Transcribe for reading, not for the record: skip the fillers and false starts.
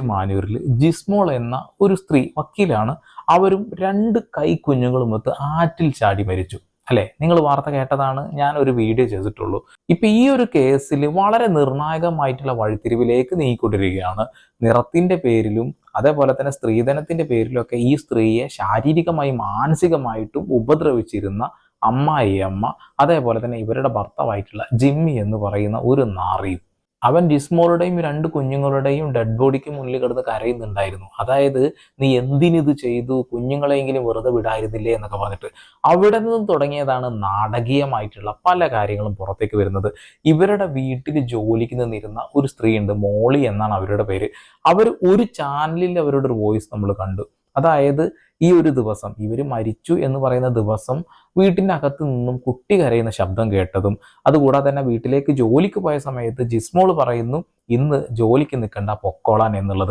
ഏറ്റുമാനൂരിൽ ജിസ്മോൾ എന്ന ഒരു സ്ത്രീ വക്കീലാണ്. അവരും 2 കൈക്കുഞ്ഞുങ്ങളുമൊത്ത് ആറ്റിൽ ചാടി മരിച്ചു. അല്ലെ, നിങ്ങൾ വാർത്ത കേട്ടതാണ്. ഞാൻ ഒരു വീഡിയോ ചെയ്തിട്ടുള്ളൂ. ഇപ്പൊ ഈ ഒരു കേസിൽ വളരെ നിർണായകമായിട്ടുള്ള വഴിത്തിരിവിലേക്ക് നീങ്ങിക്കൊണ്ടിരിക്കുകയാണ്. നിറത്തിന്റെ പേരിലും അതേപോലെ തന്നെ സ്ത്രീധനത്തിന്റെ പേരിലൊക്കെ ഈ സ്ത്രീയെ ശാരീരികമായും മാനസികമായിട്ടും ഉപദ്രവിച്ചിരുന്ന അമ്മായിയമ്മ, അതേപോലെ തന്നെ ഇവരുടെ ഭർത്താവായിട്ടുള്ള ജിമ്മി എന്ന് പറയുന്ന ഒരു നാറിയും. അവൻ ജിസ്മോളുടെയും 2 കുഞ്ഞുങ്ങളുടെയും ഡെഡ് ബോഡിക്ക് മുന്നിൽ കിടന്ന് കരയുന്നുണ്ടായിരുന്നു. അതായത്, നീ എന്തിനിത് ചെയ്തു, കുഞ്ഞുങ്ങളെങ്കിലും വെറുതെ വിടായിരുന്നില്ലേ എന്നൊക്കെ പറഞ്ഞിട്ട്. അവിടെ നിന്നും തുടങ്ങിയതാണ് നാടകീയമായിട്ടുള്ള പല കാര്യങ്ങളും പുറത്തേക്ക് വരുന്നത്. ഇവരുടെ വീട്ടിൽ ജോലിക്ക് നിന്നിരുന്ന ഒരു സ്ത്രീ ഉണ്ട്, മോളി എന്നാണ് അവരുടെ പേര്. അവർ ഒരു ചാനലിൽ അവരുടെ ഒരു വോയിസ് നമ്മൾ കണ്ടു. അതായത്, ഈ ഒരു ദിവസം ഇവർ മരിച്ചു എന്ന് പറയുന്ന ദിവസം വീട്ടിൻ്റെ അകത്ത് നിന്നും കുട്ടി കരയുന്ന ശബ്ദം കേട്ടതും, അതുകൂടാതെ തന്നെ വീട്ടിലേക്ക് ജോലിക്ക് പോയ സമയത്ത് ജിസ്മോൾ പറയുന്നു, ഇന്ന് ജോലിക്ക് നിൽക്കണ്ട, പൊക്കോളാൻ എന്നുള്ളത്.